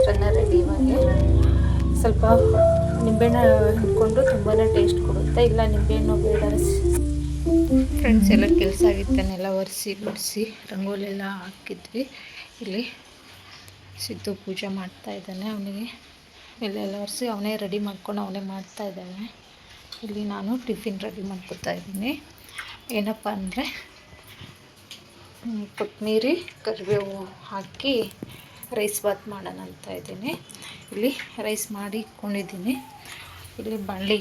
ಚಿತ್ರಾನ್ನ ready. ಇವಾಗ ಸ್ವಲ್ಪ ನಿಂಬೆಹಣ್ಣು ಹಿಂಡ್ಕೊಂಡು ತುಂಬಾ ಟೇಸ್ಟ್ ಕೊಡುತ್ತೆ. ಇಲ್ಲ ನಿಂಬೆಹಣ್ಣು ಬೇಡ ಫ್ರೆಂಡ್ಸ್, ಎಲ್ಲ ಕೆಲಸ ಆಗಿತ್ತನ್ನೆಲ್ಲ ಒರೆಸಿ ಗುಡಿಸಿ ರಂಗೋಲಿ ಎಲ್ಲ ಹಾಕಿದ್ವಿ. ಇಲ್ಲಿ ಸಿದ್ದು ಪೂಜೆ ಮಾಡ್ತಾ ಇದ್ದಾನೆ. ಅವನಿಗೆ ಎಲ್ಲ ಒರೆಸಿ ಅವನೇ ರೆಡಿ ಮಾಡ್ಕೊಂಡು ಅವನೇ ಮಾಡ್ತಾ ಇದ್ದಾನೆ. ಇಲ್ಲಿ ನಾನು ಟಿಫಿನ್ ರೆಡಿ ಮಾಡ್ಕೊತಾ ಇದ್ದೀನಿ. ಏನಪ್ಪ ಅಂದರೆ ಕೊತ್ತಂಬರಿ ಕರಿಬೇವು ಹಾಕಿ ರೈಸ್ ಬಾತ್ ಮಾಡೋಣ ಅಂತ ಇದ್ದೀನಿ. ಇಲ್ಲಿ ರೈಸ್ ಮಾಡಿ ಇಟ್ಕೊಂಡಿದ್ದೀನಿ. ಇಲ್ಲಿ ಬಾಣಲೆ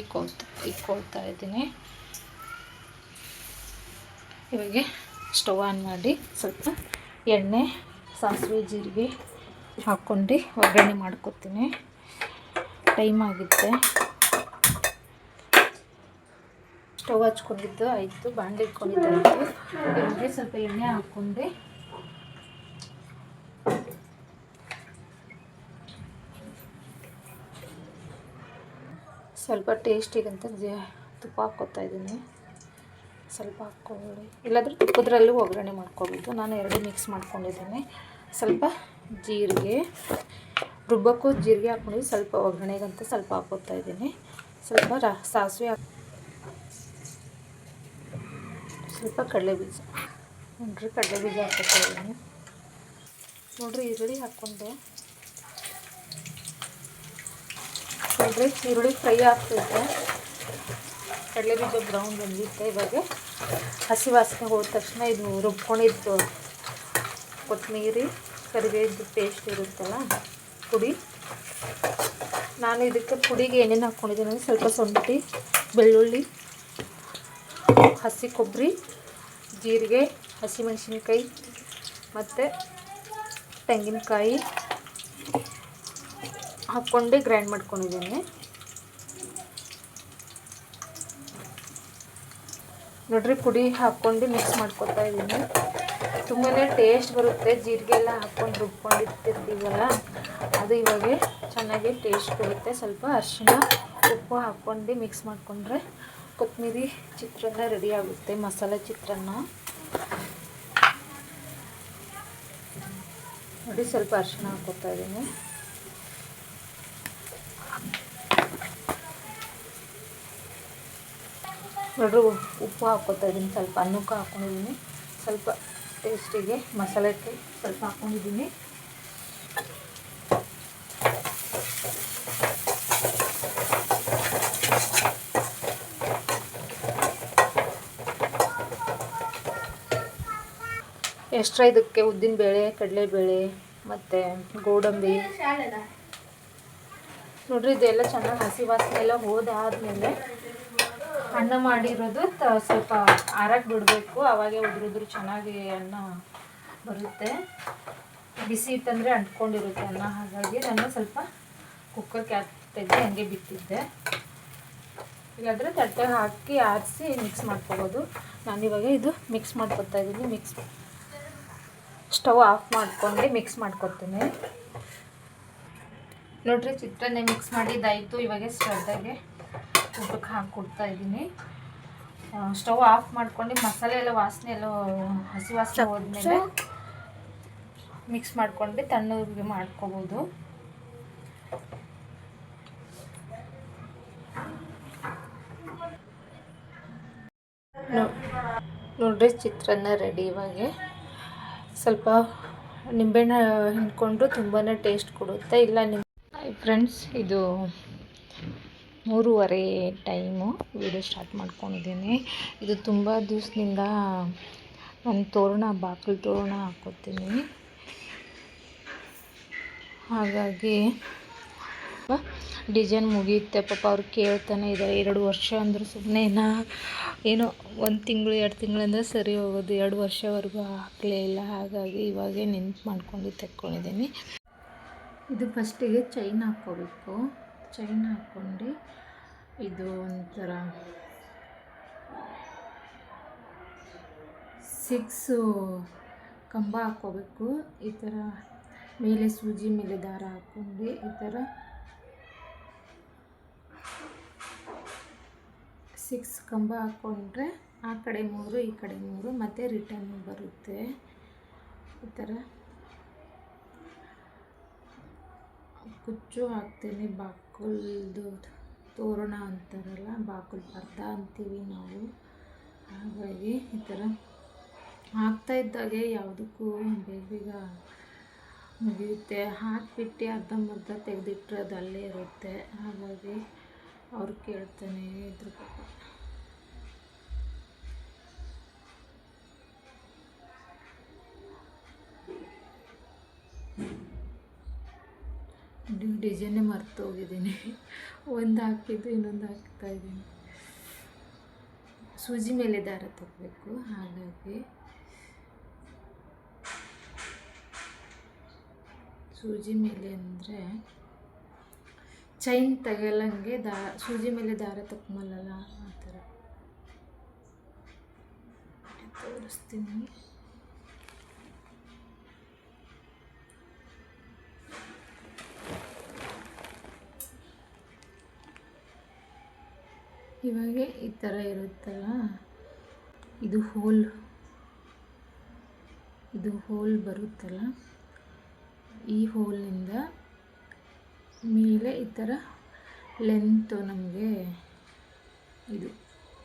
ಇಕ್ಕೊಳ್ತಾ ಇದ್ದೀನಿ. ಇವಾಗ ಸ್ಟವ್ ಆನ್ ಮಾಡಿ ಸ್ವಲ್ಪ ಎಣ್ಣೆ, ಸಾಸಿವೆ, ಜೀರಿಗೆ ಹಾಕ್ಕೊಂಡು ಒಗ್ಗರಣೆ ಮಾಡ್ಕೊತೀನಿ. ಟೈಮ್ ಆಗುತ್ತೆ. ಸ್ಟವ್ ಹಚ್ಕೊಂಡಿದ್ದು ಆಯಿತು, ಬಾಣಲೆ ಇಟ್ಕೊಂಡಿದ್ದು ಆಯಿತು. ಇವಾಗ ಸ್ವಲ್ಪ ಎಣ್ಣೆ ಹಾಕ್ಕೊಂಡು ಸ್ವಲ್ಪ ಟೇಸ್ಟಿಗಂತ ತುಪ್ಪ ಹಾಕ್ಕೊತಾ ಇದ್ದೀನಿ. ಸ್ವಲ್ಪ ಹಾಕ್ಕೊಳ್ಳಿ, ಇಲ್ಲಾಂದರೆ ತುಪ್ಪದ್ರಲ್ಲೂ ಒಗ್ಗರಣೆ ಮಾಡ್ಕೊಬೋದು. ನಾನು ಎರಡು ಮಿಕ್ಸ್ ಮಾಡ್ಕೊಂಡಿದ್ದೀನಿ. ಸ್ವಲ್ಪ ಜೀರಿಗೆ, ರುಬ್ಬಕ್ಕೂ ಜೀರಿಗೆ ಹಾಕ್ಕೊಂಡು ಸ್ವಲ್ಪ ಒಗ್ಗರಣೆಗಂತ ಸ್ವಲ್ಪ ಹಾಕ್ಕೊತಾ ಇದ್ದೀನಿ. ಸ್ವಲ್ಪ ಸಾಸಿವೆ, ಸ್ವಲ್ಪ ಕಡಲೆಬೀಜ ನೋಡ್ರಿ, ಕಡಲೆಬೀಜ ಹಾಕ್ಕೊತಾ ಇದ್ದೀನಿ. ನೋಡ್ರಿ, ಈರುಳ್ಳಿ ಹಾಕ್ಕೊಂಡೆ. ನೋಡ್ರಿ, ಈರುಳ್ಳಿ ಫ್ರೈ ಆಗ್ತೈತೆ, ಕಡಲೆಬೀಜ ಬ್ರೌನ್ ಬಂದಿತ್ತೆ. ಇವಾಗ ಹಸಿ ವಾಸನೆ ಹೋದ ತಕ್ಷಣ ಇದು ರುಬ್ಕೊಂಡಿದ್ದು ಕೊತ್ತಂಬರಿ ಕರಿಬೇವು ಪೇಸ್ಟ್ ಇರುತ್ತಲ್ಲ ಪುಡಿ, ನಾನು ಇದಕ್ಕೆ ಪುಡಿಗೆ ಏನೇನು ಹಾಕ್ಕೊಂಡಿದ್ದೀನಿ ಅಂದರೆ ಸ್ವಲ್ಪ ಶುಂಠಿ, ಬೆಳ್ಳುಳ್ಳಿ, ಹಸಿ ಕೊಬ್ಬರಿ, ಜೀರಿಗೆ, ಹಸಿಮೆಣಸಿನ್ಕಾಯಿ ಮತ್ತು ತೆಂಗಿನಕಾಯಿ ಹಾಕ್ಕೊಂಡು ಗ್ರೈಂಡ್ ಮಾಡ್ಕೊಂಡಿದ್ದೀನಿ. ನೋಡ್ರಿ, ಪುಡಿ ಹಾಕ್ಕೊಂಡು ಮಿಕ್ಸ್ ಮಾಡ್ಕೊತಾ ಇದ್ದೀನಿ. ತುಂಬಾ ಟೇಸ್ಟ್ ಬರುತ್ತೆ. ಜೀರಿಗೆ ಎಲ್ಲ ಹಾಕ್ಕೊಂಡು ರುಬ್ಕೊಂಡಿರ್ತೀವಲ್ಲ, ಅದು ಇವಾಗ ಚೆನ್ನಾಗಿ ಟೇಸ್ಟ್ ಬರುತ್ತೆ. ಸ್ವಲ್ಪ ಅರಿಶಿಣ, ಉಪ್ಪು ಹಾಕ್ಕೊಂಡು ಮಿಕ್ಸ್ ಮಾಡಿಕೊಂಡ್ರೆ ಕೊತ್ತಂಬರಿ ಚಿತ್ರಾನ್ನ ರೆಡಿ ಆಗುತ್ತೆ. ಮಸಾಲೆ ಚಿತ್ರಾನ್ನ ನೋಡಿ, ಸ್ವಲ್ಪ ಅರಿಶಿಣ ಹಾಕ್ಕೊತಾ ಇದ್ದೀನಿ. ನೋಡ್ರಿ, ಉಪ್ಪು ಹಾಕ್ಕೊತಾ ಇದ್ದೀನಿ. ಸ್ವಲ್ಪ ಅನ್ನಕ್ಕೆ ಹಾಕ್ಕೊಂಡಿದ್ದೀನಿ. ಸ್ವಲ್ಪ ಟೇಸ್ಟಿಗೆ ಮಸಾಲೆಗೆ ಸ್ವಲ್ಪ ಹಾಕ್ಕೊಂಡಿದ್ದೀನಿ. ಎಕ್ಸ್ಟ್ರಾ ಇದಕ್ಕೆ ಉದ್ದಿನಬೇಳೆ, ಕಡಲೆಬೇಳೆ ಮತ್ತು ಗೋಡಂಬಿ ನೋಡ್ರಿ, ಇದೆಲ್ಲ ಚೆನ್ನಾಗಿ ಹಸಿ ವಾಸನೆ ಎಲ್ಲ ಹೋದಾದ್ಮೇಲೆ ಅನ್ನ ಮಾಡಿರೋದು ಸ್ವಲ್ಪ ಆರಕ್ಕೆ ಬಿಡಬೇಕು. ಆವಾಗೇ ಉದುರು ಚೆನ್ನಾಗಿ ಅನ್ನ ಬರುತ್ತೆ. ಬಿಸಿ ಇತ್ತಂದರೆ ಅಂಟ್ಕೊಂಡಿರುತ್ತೆ ಅನ್ನ. ಹಾಗಾಗಿ ನಾನು ಸ್ವಲ್ಪ ಕುಕ್ಕರ್ಗೆ ತೆಗೆದು ಹಂಗೆ ಬಿಟ್ಟಿದ್ದೆ. ಇಲ್ಲಾಂದರೆ ತಟ್ಟೆಗೆ ಹಾಕಿ ಆರಿಸಿ ಮಿಕ್ಸ್ ಮಾಡ್ಕೊಬೋದು. ನಾನಿವಾಗ ಇದು ಮಿಕ್ಸ್ ಮಾಡ್ಕೊತಾ ಇದ್ದೀನಿ. ಸ್ಟವ್ ಆಫ್ ಮಾಡ್ಕೊಂಡು ಮಿಕ್ಸ್ ಮಾಡ್ಕೊತೀನಿ. ನೋಡ್ರಿ, ಚಿತ್ರಾನ್ನ ಮಿಕ್ಸ್ ಮಾಡಿದ್ದಾಯಿತು. ಇವಾಗ ಸ್ಟವ್ದಾಗೆ ಊಟಕ್ಕೆ ಹಾಕ್ಕೊಡ್ತಾ ಇದ್ದೀನಿ. ಸ್ಟವ್ ಆಫ್ ಮಾಡ್ಕೊಂಡು ಮಸಾಲೆ ಎಲ್ಲ ವಾಸನೆ ಎಲ್ಲ ಹಸಿ ವಾಸನೆ ಹೋದ್ಮೇಲೆ ಮಿಕ್ಸ್ ಮಾಡ್ಕೊಂಡು ತಣ್ಣಗೆ ಮಾಡ್ಕೋಬೋದು. ನೋಡ್ರಿ, ಚಿತ್ರಾನ್ನ ರೆಡಿ. ಇವಾಗ ಸ್ವಲ್ಪ ನಿಂಬೆಹಣ್ಣು ಹಿಂಡ್ಕೊಂಡು ತುಂಬಾ ಟೇಸ್ಟ್ ಕೊಡುತ್ತೆ. ಇಲ್ಲ ಫ್ರೆಂಡ್ಸ್, ಇದು 3:30 ಟೈಮು ವಿಡಿಯೋ ಸ್ಟಾರ್ಟ್ ಮಾಡ್ಕೊಂಡಿದ್ದೀನಿ. ಇದು ತುಂಬ ದಿವಸದಿಂದ ನಾನು ಬಾಗಿಲು ತೋರಣ ಹಾಕ್ಕೋತೀನಿ. ಹಾಗಾಗಿ ಡಿಸೈನ್ ಮುಗಿಯುತ್ತೆ. ಪಾಪ ಅವ್ರು ಕೇಳ್ತಾನೆ ಇದ್ದಾರೆ. 2 ವರ್ಷ ಅಂದ್ರೆ ಸುಮ್ಮನೆ ಏನೋ 1 ತಿಂಗಳು 2 ತಿಂಗಳಂದರೆ ಸರಿ ಹೋಗೋದು. 2 ವರ್ಷವರೆಗೂ ಹಾಕಲೇ ಇಲ್ಲ. ಹಾಗಾಗಿ ಇವಾಗೇ ನೆನ್ಪು ಮಾಡ್ಕೊಂಡು ತೆಕ್ಕೊಂಡಿದ್ದೀನಿ. ಇದು ಫಸ್ಟಿಗೆ ಚೈನ್ ಹಾಕ್ಕೋಬೇಕು. ಚೈನ್ ಹಾಕ್ಕೊಂಡು ಇದು ಒಂಥರ 6 ಕಂಬ ಹಾಕ್ಕೋಬೇಕು. ಈ ಥರ ಮೇಲೆ ಸೂಜಿ ಮೇಲೆ ದಾರ ಹಾಕ್ಕೊಂಡು ಈ ಥರ 6 ಕಂಬ ಹಾಕ್ಕೊಂಡ್ರೆ ಆ ಕಡೆ 3 ಈ ಕಡೆ 3 ಮತ್ತು ರಿಟರ್ನ್ ಬರುತ್ತೆ. ಈ ಥರ ಕುಚ್ಚು ಹಾಕ್ತೀನಿ. ಬಾಕಲ್ದು ತೋರಣ ಅಂತಾರಲ್ಲ, ಬಾಕಲ್ ಪರ್ದ ಅಂತೀವಿ ನಾವು. ಹಾಗಾಗಿ ಈ ಥರ ಹಾಕ್ತಾಯಿದ್ದಾಗೆ ಯಾವುದಕ್ಕೂ ಬೇಗ ಬೇಗ ಮುಗಿಯುತ್ತೆ. ಹಾಕಿಬಿಟ್ಟು ಅರ್ಧಂಬರ್ಧ ತೆಗೆದಿಟ್ಟರೆ ಅದು ಅಲ್ಲೇ ಇರುತ್ತೆ. ಹಾಗಾಗಿ ಅವ್ರು ಕೇಳ್ತಾನೆ ಇದ್ರ ಪಾಪ. ಡಿಸೈನೇ ಮರ್ತೋಗಿದ್ದೀನಿ. ಒಂದು ಹಾಕಿದ್ದು ಇನ್ನೊಂದು ಹಾಕ್ತಾಯಿದ್ದೀನಿ. ಸೂಜಿ ಮೇಲೆ ದಾರ ತಗೋಬೇಕು. ಹಾಗಾಗಿ ಸೂಜಿ ಮೇಲೆ ಅಂದರೆ ಚೈನ್ ತಗೊಳ್ಳಂಗೆ ಸೂಜಿ ಮೇಲೆ ದಾರ ತಗೊಂಬಲ್ಲ ಆ ಥರ ತೋರಿಸ್ತೀನಿ. ಇವಾಗ ಈ ಥರ ಇರುತ್ತಲ್ಲ, ಇದು ಹೋಲ್ ಬರುತ್ತಲ್ಲ, ಈ ಹೋಲ್ನಿಂದ ಮೇಲೆ ಈ ಥರ ಲೆಂತು ನಮಗೆ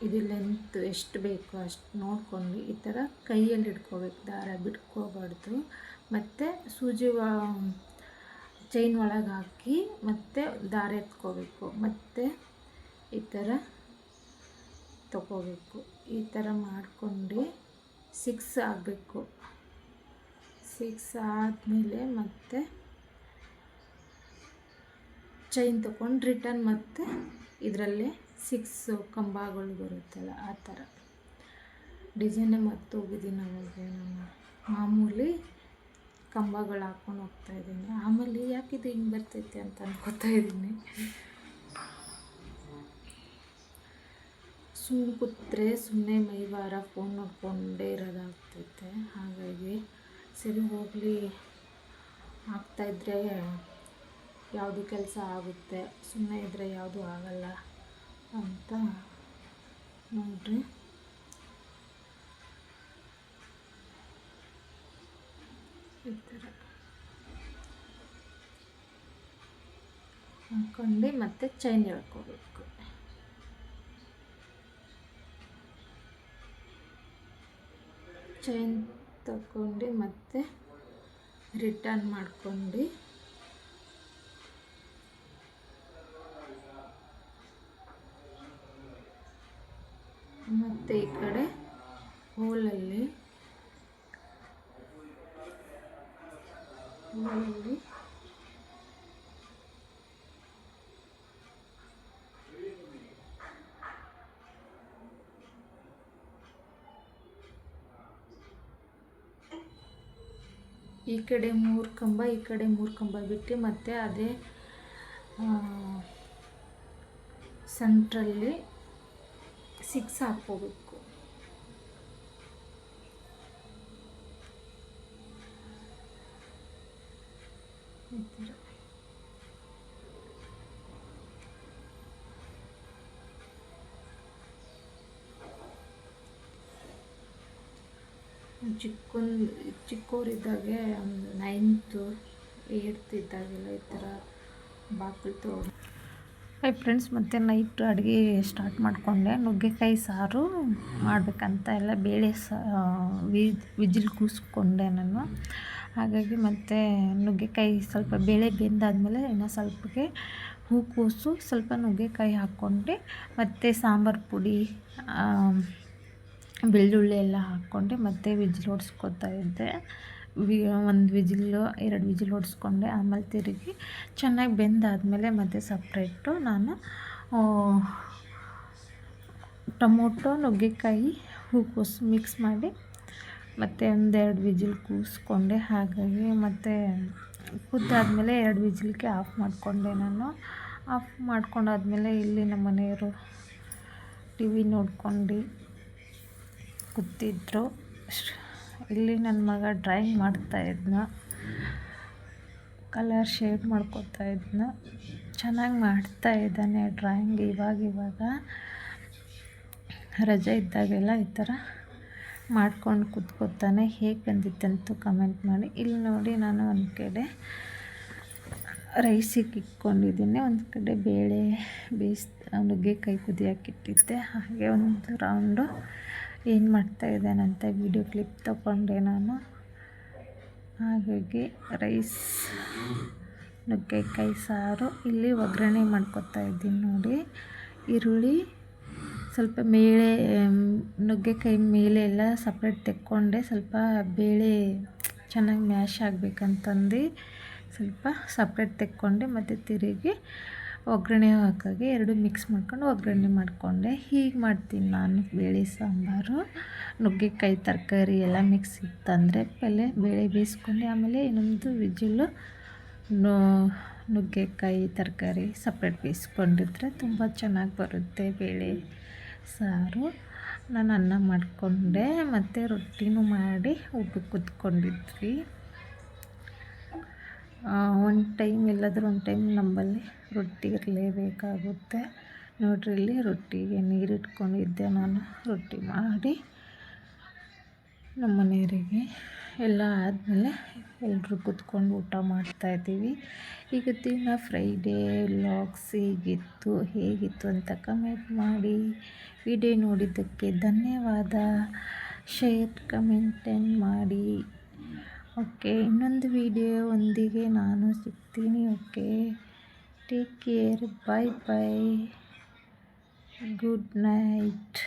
ಇದು ಲೆಂತ್ ಎಷ್ಟು ಬೇಕೋ ಅಷ್ಟು ನೋಡ್ಕೊಂಡು ಈ ಥರ ಕೈಯಲ್ಲಿ ಹಿಡ್ಕೋಬೇಕು. ದಾರ ಬಿಟ್ಕೋಬಾರ್ದು. ಮತ್ತು ಸೂಜಿ ಚೈನ್ ಒಳಗೆ ಹಾಕಿ ಮತ್ತು ದಾರ ಎತ್ಕೋಬೇಕು. ಮತ್ತು ಈ ಥರ ತಗೋಬೇಕು. ಈ ಥರ ಮಾಡ್ಕೊಂಡು 6 ಆಗಬೇಕು. 6 ಆದಮೇಲೆ ಮತ್ತೆ ಚೈನ್ ತಗೊಂಡು ರಿಟರ್ನ್ ಮತ್ತೆ ಇದರಲ್ಲೇ 6 ಕಂಬಗಳು ಬರುತ್ತಲ್ಲ ಆ ಥರ. ಡಿಸೈನೇ ಮರ್ತೋಗಿದ್ದೀನಿ. ಅವಾಗ ನಾನು ಮಾಮೂಲಿ ಕಂಬಗಳು ಹಾಕ್ಕೊಂಡು ಹೋಗ್ತಾಯಿದ್ದೀನಿ. ಆಮೇಲೆ ಯಾಕಿದು ಹಿಂಗೆ ಬರ್ತೈತೆ ಅಂತ ಅನ್ಕೋತಾ ಇದ್ದೀನಿ. ಸುಮ್ಮನೆ ಕೂತ್ರೆ ಸುಮ್ಮನೆ ಮೈವಾರ ಫೋನ್ ನೋಡ್ಕೊಂಡೇ ಇರೋದಾಗ್ತೈತೆ. ಹಾಗಾಗಿ ಸರಿ ಹೋಗಲಿ, ಆಗ್ತಾಯಿದ್ರೆ ಯಾವುದು ಕೆಲಸ ಆಗುತ್ತೆ, ಸುಮ್ಮನೆ ಇದ್ದರೆ ಯಾವುದು ಆಗಲ್ಲ ಅಂತ ನೋಡ್ರಿ ಈ ಥರ ಹಾಕ್ಕೊಂಡು ಮತ್ತೆ ಚೈನ್ ಎಳ್ಕೋಬೇಕು. ಚೈನ್ ತಗೊಂಡು ಮತ್ತೆ ರಿಟರ್ನ್ ಮಾಡ್ಕೊಂಡು ಮತ್ತು ಈ ಕಡೆ ಹೋಲಲ್ಲಿ ಈ ಕಡೆ 3 ಕಂಬ, ಈ ಕಡೆ 3 ಕಂಬ ಬಿಟ್ಟು ಮತ್ತೆ ಅದೇ ಸೆಂಟ್ರಲ್ಲಿ 6 ಹಾಕ್ಕೋಬೇಕು. ಈ ಥರ ಚಿಕ್ಕವರಿದ್ದಾಗೆ ಒಂದು 9th 8th ಇದ್ದಾಗೆಲ್ಲ ಈ ಥರ ಬಾಗಿಲು ತಗೊಂಡು. ಹಾಯ್ ಫ್ರೆಂಡ್ಸ್, ಮತ್ತು ನೈಟ್ ಅಡುಗೆ ಸ್ಟಾರ್ಟ್ ಮಾಡಿಕೊಂಡೆ. ನುಗ್ಗೆಕಾಯಿ ಸಾರು ಮಾಡಬೇಕಂತ ಎಲ್ಲ ಬೇಳೆ ವಿಜಿಲ್ ಕೂಗಿಸ್ಕೊಂಡೆ ನಾನು. ಹಾಗಾಗಿ ಮತ್ತು ನುಗ್ಗೆಕಾಯಿ ಸ್ವಲ್ಪ ಬೇಳೆ ಬೆಂದಾದಮೇಲೆ ಇನ್ನೂ ಸ್ವಲ್ಪಕ್ಕೆ ಹೂಕೋಸು, ಸ್ವಲ್ಪ ನುಗ್ಗೆಕಾಯಿ ಹಾಕ್ಕೊಂಡೆ, ಮತ್ತು ಸಾಂಬಾರು ಪುಡಿ, ಬೆಳ್ಳುಳ್ಳಿ ಎಲ್ಲ ಹಾಕ್ಕೊಂಡು ಮತ್ತೆ ವಿಜಿಲ್ ಹೊಡ್ಸ್ಕೊತಾ ಇದ್ದೆ. 1 ವಿಜಿಲ್ಲು 2 ವಿಜಿಲ್ ಹೊಡ್ಸ್ಕೊಂಡೆ. ಆಮೇಲೆ ತಿರುಗಿ ಚೆನ್ನಾಗಿ ಬೆಂದಾದಮೇಲೆ ಮತ್ತೆ ಸಪ್ರೇಟು ನಾನು ಟೊಮೊಟೊ, ನುಗ್ಗೆಕಾಯಿ, ಹೂಕೋಸು ಮಿಕ್ಸ್ ಮಾಡಿ ಮತ್ತು 1-2 ವಿಜಿಲ್ ಕೂಗಿಸ್ಕೊಂಡೆ. ಹಾಗಾಗಿ ಮತ್ತು ಕುದ್ದಾದಮೇಲೆ 2 ವಿಜಿಲ್ಗೆ ಆಫ್ ಮಾಡಿಕೊಂಡೆ ನಾನು. ಆಫ್ ಮಾಡ್ಕೊಂಡಾದ್ಮೇಲೆ ಇಲ್ಲಿ ನಮ್ಮ ಮನೆಯವರು TV ನೋಡ್ಕೊಂಡು ಕೂತಿದ್ರು. ಇಲ್ಲಿ ನನ್ನ ಮಗ ಡ್ರಾಯಿಂಗ್ ಮಾಡ್ತಾಯಿದ್ನ, ಕಲರ್ ಶೇಡ್ ಮಾಡ್ಕೊತಾ ಇದ್ನ. ಚೆನ್ನಾಗಿ ಮಾಡ್ತಾಯಿದ್ದಾನೆ ಡ್ರಾಯಿಂಗ್. ಇವಾಗ ರಜೆ ಇದ್ದಾಗೆಲ್ಲ ಈ ಥರ ಮಾಡ್ಕೊಂಡು ಕೂತ್ಕೋತಾನೆ. ಹೇಗೆ ಬಂದಿತ್ತಂತೂ ಕಮೆಂಟ್ ಮಾಡಿ. ಇಲ್ಲಿ ನೋಡಿ, ನಾನು ಒಂದು ಕಡೆ ರೈಸಿಗೆ ಇಟ್ಕೊಂಡಿದ್ದೀನಿ. ಒಂದು ಕಡೆ ಬೇಳೆ ನುಗ್ಗೆಕಾಯಿ ಕುದಿಯೋಕ್ಕಿಟ್ಟಿದ್ದೆ. ಹಾಗೆ ಒಂದು ರೌಂಡು ಏನು ಮಾಡ್ತಾಯಿದ್ದೇನಂತ ವೀಡಿಯೋ ಕ್ಲಿಪ್ ತಗೊಂಡೆ ನಾನು. ಹಾಗಾಗಿ ರೈಸ್ ನುಗ್ಗೆಕಾಯಿ ಸಾರು ಇಲ್ಲಿ ಒಗ್ಗರಣೆ ಮಾಡ್ಕೊತಾ ಇದ್ದೀನಿ ನೋಡಿ. ಈರುಳ್ಳಿ ಸ್ವಲ್ಪ ಮೇಲೆ ನುಗ್ಗೆಕಾಯಿ ಮೇಲೆ ಎಲ್ಲ ಸಪ್ರೇಟ್ ತೆಕ್ಕೊಂಡೆ. ಸ್ವಲ್ಪ ಬೇಳೆ ಚೆನ್ನಾಗಿ ಮ್ಯಾಶ್ ಆಗಬೇಕಂತಂದು ಸ್ವಲ್ಪ ಸಪ್ರೇಟ್ ತೆಕ್ಕೊಂಡೆ. ಮತ್ತು ತಿರುಗಿ ಒಗ್ಗರಣೆ ಹಾಕಾಗಿ ಎರಡು ಮಿಕ್ಸ್ ಮಾಡ್ಕೊಂಡು ಒಗ್ಗರಣೆ ಮಾಡಿಕೊಂಡೆ. ಹೀಗೆ ಮಾಡ್ತೀನಿ ನಾನು ಬೇಳೆ ಸಾಂಬಾರು. ನುಗ್ಗೆಕಾಯಿ ತರಕಾರಿ ಎಲ್ಲ ಮಿಕ್ಸ್ ಇತ್ತಂದರೆ ಪಲ್ಯ ಬೇಳೆ ಬೇಯಿಸ್ಕೊಂಡು ಆಮೇಲೆ ಇನ್ನೊಂದು ವಿಜಿಲು ನುಗ್ಗೆಕಾಯಿ ತರಕಾರಿ ಸಪ್ರೇಟ್ ಬೇಯಿಸ್ಕೊಂಡಿದ್ರೆ ತುಂಬ ಚೆನ್ನಾಗಿ ಬರುತ್ತೆ ಬೇಳೆ ಸಾರು. ನಾನು ಅನ್ನ ಮಾಡಿಕೊಂಡೆ ಮತ್ತು ರೊಟ್ಟಿನೂ ಮಾಡಿ ಊಟಕ್ಕೆ ಕೂತ್ಕೊಂಡಿದ್ವಿ. ಒಂದು ಟೈಮ್ ಇಲ್ಲಾಂದ್ರೆ ಒಂದು ಟೈಮ್ ನಮ್ಮಲ್ಲಿ ರೊಟ್ಟಿ ಇರಲೇಬೇಕಾಗುತ್ತೆ. ನೋಡಿರಿ ಇಲ್ಲಿ ರೊಟ್ಟಿಗೆ ನೀರು ಇಟ್ಕೊಂಡಿದ್ದೆ ನಾನು. ರೊಟ್ಟಿ ಮಾಡಿ ನಮ್ಮ ಮನೆಯವರಿಗೆ ಎಲ್ಲ ಆದಮೇಲೆ ಎಲ್ಲರೂ ಕೂತ್ಕೊಂಡು ಊಟ ಮಾಡ್ತಾಯಿದ್ದೀವಿ. ಇವತ್ತಿನ ಫ್ರೈಡೇ ವ್ಲಾಗ್ಸ್ ಹೇಗಿತ್ತು ಅಂತ ಕಮೆಂಟ್ ಮಾಡಿ. ವಿಡಿಯೋ ನೋಡಿದ್ದಕ್ಕೆ ಧನ್ಯವಾದ. ಶೇರ್ ಕಮೆಂಟ್ ಮಾಡಿ. ಓಕೆ, ಇನ್ನೊಂದು ವಿಡಿಯೋ ಒಂದಿಗೆ ನಾನು ಸಿಗ್ತೀನಿ. ಓಕೆ, ಟೇಕ್ ಕೇರ್, ಬಾಯ್ ಬಾಯ್, ಗುಡ್ ನೈಟ್.